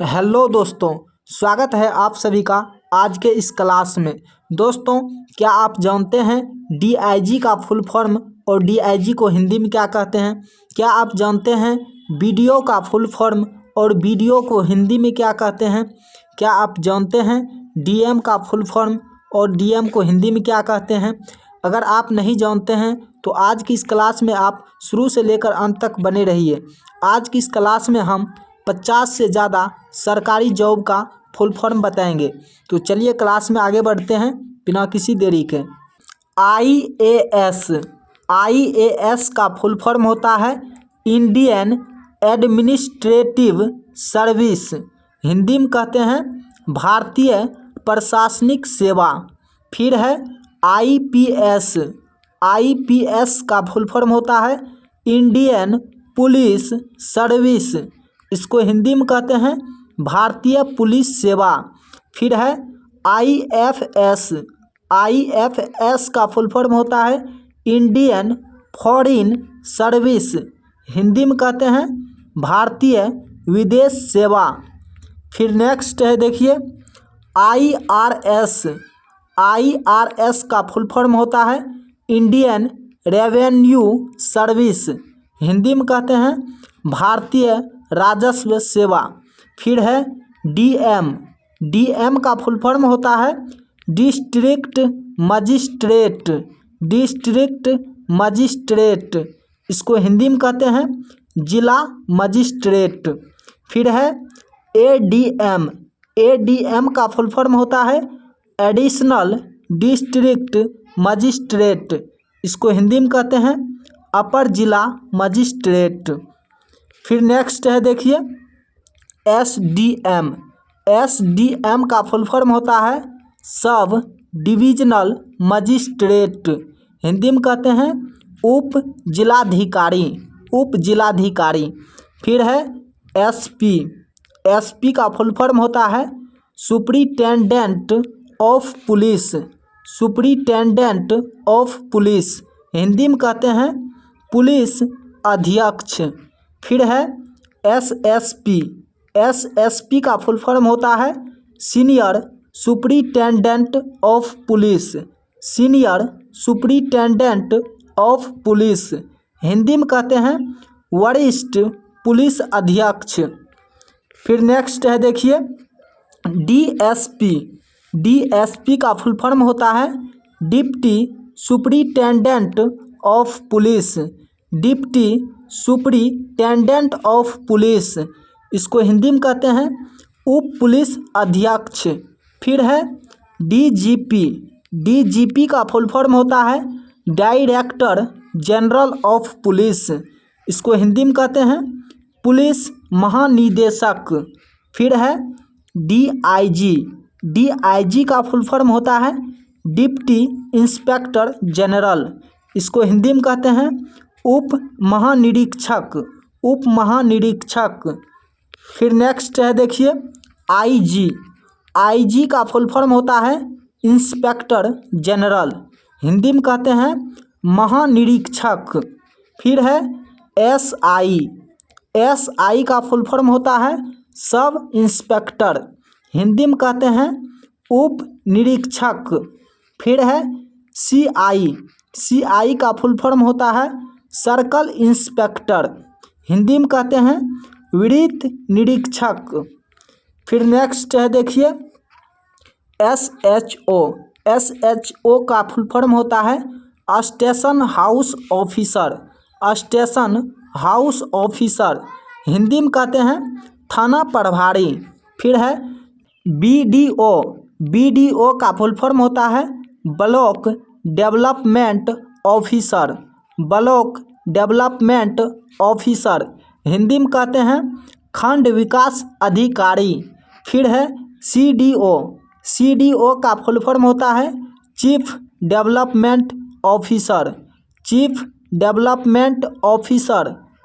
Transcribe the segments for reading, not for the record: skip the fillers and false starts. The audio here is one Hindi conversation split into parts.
हेलो दोस्तों, स्वागत है आप सभी का आज के इस क्लास में। दोस्तों, क्या आप जानते हैं डीआईजी का फुल फॉर्म और डीआईजी को हिंदी में क्या कहते हैं? क्या आप जानते हैं बीडीओ का फुल फॉर्म और बीडीओ को हिंदी में क्या कहते हैं? क्या आप जानते हैं डीएम का फुल फॉर्म और डीएम को हिंदी में क्या कहते हैं? अगर आप नहीं जानते हैं तो आज की इस क्लास में आप शुरू से लेकर अंत तक बने रहिए। आज की इस क्लास में हम 50 से ज़्यादा सरकारी जॉब का फुल फॉर्म बताएंगे। तो चलिए क्लास में आगे बढ़ते हैं बिना किसी देरी के। आईएएस का फुल फॉर्म होता है इंडियन एडमिनिस्ट्रेटिव सर्विस। हिंदी में कहते हैं भारतीय प्रशासनिक सेवा। फिर है आईपीएस का फुल फॉर्म होता है इंडियन पुलिस सर्विस। इसको हिंदी में कहते हैं भारतीय पुलिस सेवा। फिर है आईएफएस का फुल फॉर्म होता है इंडियन फॉरेन सर्विस। हिंदी में कहते हैं भारतीय विदेश सेवा। फिर नेक्स्ट है, देखिए आईआरएस का फुल फॉर्म होता है इंडियन रेवेन्यू सर्विस। हिंदी में कहते हैं भारतीय राजस्व सेवा। फिर है डीएम का फुल फॉर्म होता है डिस्ट्रिक्ट मजिस्ट्रेट। इसको हिंदी में कहते हैं जिला मजिस्ट्रेट। फिर है एडीएम का फुल फॉर्म होता है एडिशनल डिस्ट्रिक्ट मजिस्ट्रेट। इसको हिंदी में कहते हैं अपर जिला मजिस्ट्रेट। फिर नेक्स्ट है, देखिए एसडीएम का फुल फॉर्म होता है सब डिविजनल मजिस्ट्रेट। हिंदी में कहते हैं उप जिलाधिकारी। फिर है एसपी का फुल फॉर्म होता है सुपरिटेंडेंट ऑफ पुलिस। हिंदी में कहते हैं पुलिस अध्यक्ष। फिर है एसएसपी का फुल फॉर्म होता है senior superintendent of police. Hindi में कहते हैं वरिष्ठ पुलिस अध्यक्ष। फिर नेक्स्ट है, देखिए डीएसपी का फुल फॉर्म होता है डिप्टी सुपरिटेंडेंट ऑफ पुलिस। इसको हिंदी में कहते हैं उप पुलिस अध्यक्ष। फिर है डीजीपी का फुल फॉर्म होता है डायरेक्टर जनरल ऑफ पुलिस। इसको हिंदी में कहते हैं पुलिस महानिदेशक। फिर है डीआईजी का फुल फॉर्म होता है डिप्टी इंस्पेक्टर जनरल। इसको हिंदी में कहते हैं उप महानिरीक्षक। फिर नेक्स्ट है, देखिए आईजी का फुल फॉर्म होता है इंस्पेक्टर जनरल। हिंदी में कहते हैं महानिरीक्षक। फिर है एसआई का फुल फॉर्म होता है सब इंस्पेक्टर। हिंदी में कहते हैं उप निरीक्षक। फिर है सीआई का फुल फॉर्म होता है सर्कल इंस्पेक्टर। हिंदी में कहते हैं वृत्त निरीक्षक। फिर नेक्स्ट है, देखिए एसएचओ का फुल फॉर्म होता है स्टेशन हाउस ऑफिसर। हिंदी में कहते हैं थाना प्रभारी। फिर है बीडीओ का फुल फॉर्म होता है ब्लॉक डेवलपमेंट ऑफिसर। हिंदी में कहते हैं खंड विकास अधिकारी। फिर है सीडीओ का फुल फॉर्म होता है चीफ डेवलपमेंट ऑफिसर।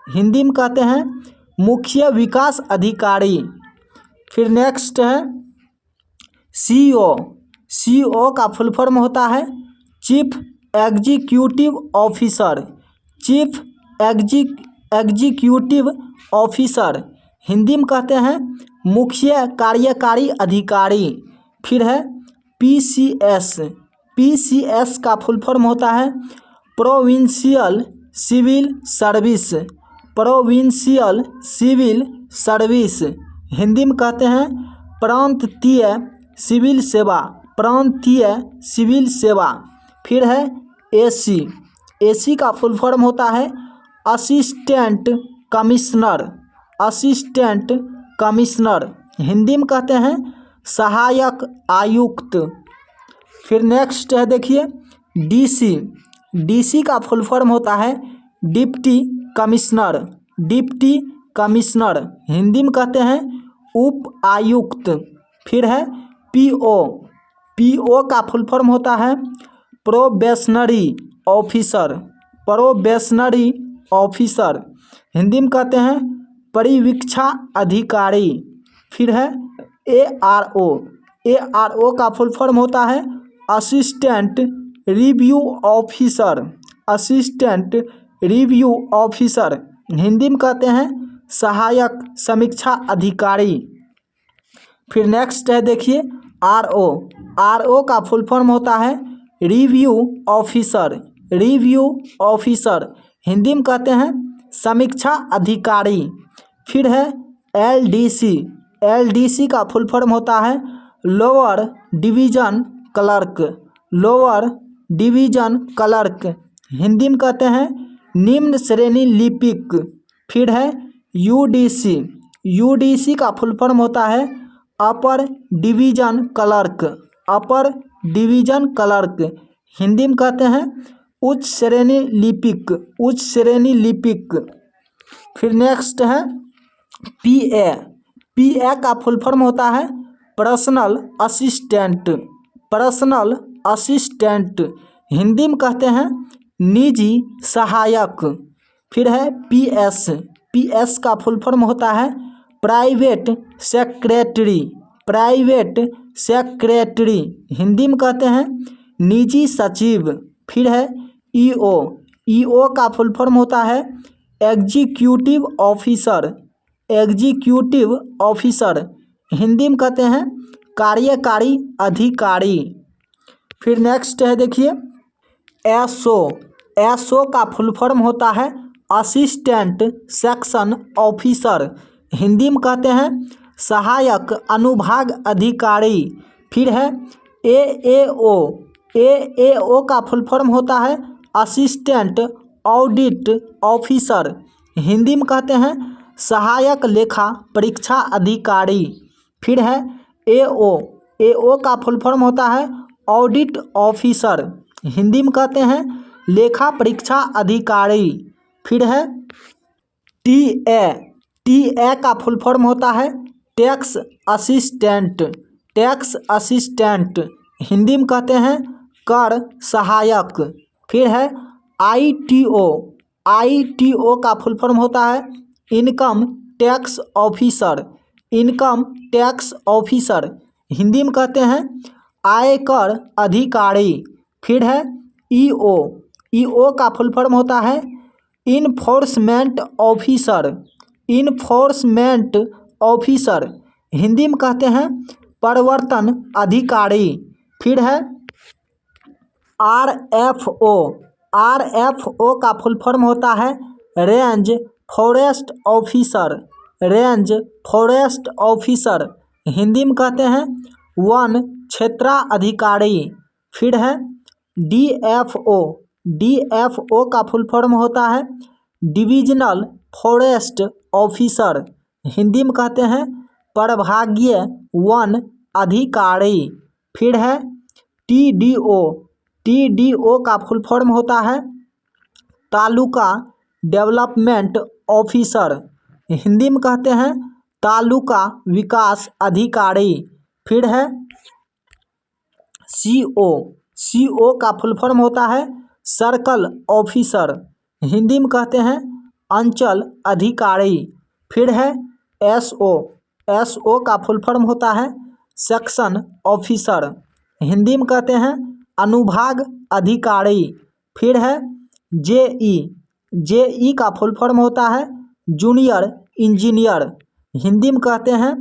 हिंदी में कहते हैं मुख्य विकास अधिकारी। फिर नेक्स्ट है सीईओ का फुल फॉर्म होता है चीफ एग्जीक्यूटिव ऑफिसर। हिंदी में कहते हैं मुख्य कार्यकारी अधिकारी। फिर है पीसीएस, पीसीएस का फुल फॉर्म होता है provincial civil service, provincial civil service. Hindi में कहते हैं प्रांतीय सिविल सेवा, प्रांतीय सिविल सेवा। फिर है एसी, एसी का फुल फॉर्म होता है assistant commissioner, assistant commissioner. Hindi में कहते हैं सहायक आयुक्त। फिर नेक्स्ट है देखिए डीसी, डीसी का फुल फॉर्म होता है deputy commissioner, deputy commissioner. Hindi में कहते हैं उप आयुक्त। फिर है पीओ, पीओ का फुल फॉर्म होता है probationary officer, probationary officer. Hindi में कहते हैं परिवीक्षा अधिकारी। फिर है एआरओ, एआरओ का फुल फॉर्म होता है assistant review officer, assistant review officer. Hindi में कहते हैं सहायक समीक्षा अधिकारी। फिर नेक्स्ट है देखिए आरओ, आरओ का फुल फॉर्म होता है review officer, review officer. Hindi में कहते हैं समीक्षा अधिकारी। फिर है एलडीसी, एलडीसी का फुल फॉर्म होता है lower division clerk, lower division clerk. Hindi में कहते हैं निम्न श्रेणी लिपिक। फिर है यूडीसी, यूडीसी का फुल फॉर्म होता है upper division clerk, upper division clerk. Hindi में कहते हैं उच्च श्रेणी लिपिक, उच्च श्रेणी लिपिक। फिर नेक्स्ट है पीए, पीए का फुल फॉर्म होता है personal assistant, personal assistant. Hindi में कहते हैं निजी सहायक। फिर है पीएस, पीएस का फुल फॉर्म होता है private secretary, private secretary. Hindi में कहते हैं निजी सचिव। फिर है ईओ, ईओ का फुल फॉर्म होता है executive officer, executive officer. Hindi में कहते हैं कार्यकारी अधिकारी। फिर नेक्स्ट है देखिए एसओ, एसओ का फुल फॉर्म होता है असिस्टेंट सेक्शन ऑफिसर। हिंदी में कहते हैं सहायक अनुभाग अधिकारी। फिर है एएओ, एएओ का फुल फॉर्म होता है असिस्टेंट ऑडिट ऑफिसर। हिंदी में कहते हैं सहायक लेखा परीक्षा अधिकारी। फिर है एओ, एओ का फुल फॉर्म होता है ऑडिट ऑफिसर। हिंदी में कहते हैं लेखा परीक्षा अधिकारी। फिर है टीए, टीए का फुल फॉर्म होता है tax assistant, tax assistant. Hindi में कहते हैं कर सहायक। फिर है आईटीओ, आईटीओ का फुल फॉर्म होता है income tax officer, income tax officer. Hindi में कहते हैं आयकर अधिकारी। फिर है ईओ, ईओ का फुल फॉर्म होता है enforcement officer, enforcement officer. Hindi में कहते हैं प्रवर्तन अधिकारी। फिर है आरएफओ, आरएफओ का फुल फॉर्म होता है range forest officer, range forest officer. Hindi में कहते हैं वन क्षेत्राधिकारी। फिर है डीएफओ, डीएफओ का फुल फॉर्म होता है डिविजनल फॉरेस्ट ऑफिसर। हिंदी में कहते हैं प्रभागीय वन अधिकारी। फिर है टीडीओ, टीडीओ का फुल फॉर्म होता है तालुका डेवलपमेंट ऑफिसर। हिंदी में कहते हैं तालुका विकास अधिकारी। फिर है सीओ, सीओ का फुल फॉर्म होता है सर्कल ऑफिसर। हिंदी में कहते हैं अंचल अधिकारी। फिर है एसओ, एसओ का फुल फॉर्म होता है सेक्शन ऑफिसर। हिंदी में कहते हैं अनुभाग अधिकारी। फिर है जेई, जेई का फुल फॉर्म होता है जूनियर इंजीनियर। हिंदी में कहते हैं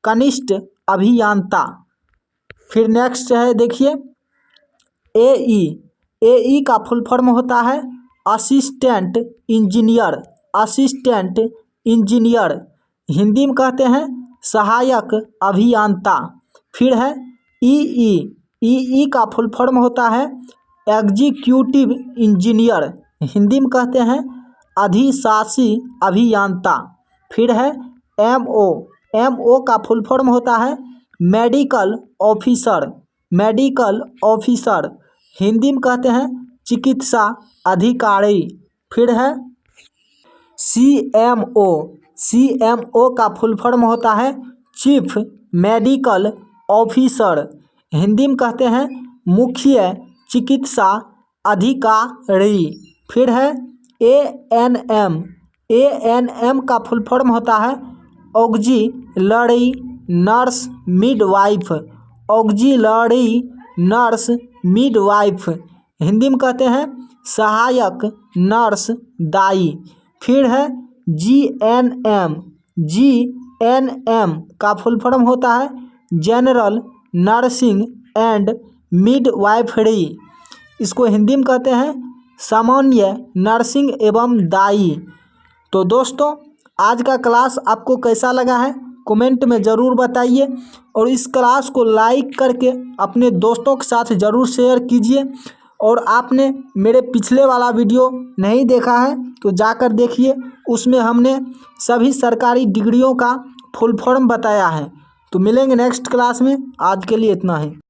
कनिष्ठ अभियंता। फिर नेक्स्ट है देखिए एई का फुल फॉर्म होता है assistant engineer. Assistant engineer Hindi में कहते हैं सहायक अभियंता। फिर है ई का फुल फॉर्म होता है एग्जीक्यूटिव इंजीनियर। हिंदी में कहते हैं अधिशासी अभियंता। फिर है एमओ का फुल फॉर्म होता है medical officer. Medical officer Hindi में कहते हैं चिकित्सा अधिकारी। फिर है सीएमओ का फुल फॉर्म होता है चीफ मेडिकल ऑफिसर। हिंदी में कहते हैं मुख्य चिकित्सा अधिकारी। फिर है एएनएम का फुल फॉर्म होता है auxiliary nurse midwife. Auxiliary nurse midwife Hindi में कहते हैं सहायक नर्स दाई। फिर है जीएनएम का फुल फॉर्म होता है जनरल नर्सिंग एंड मिडवाइफरी। इसको हिंदी में कहते हैं सामान्य नर्सिंग एवं दाई। तो दोस्तों आज का क्लास आपको कैसा लगा है कमेंट में ज़रूर बताइए और इस क्लास को लाइक करके अपने दोस्तों के साथ ज़रूर शेयर कीजिए। और आपने मेरे पिछले वाला वीडियो नहीं देखा है तो जाकर देखिए, उसमें हमने सभी सरकारी डिग्रियों का फुल फॉर्म बताया है। तो मिलेंगे नेक्स्ट क्लास में, आज के लिए इतना ही।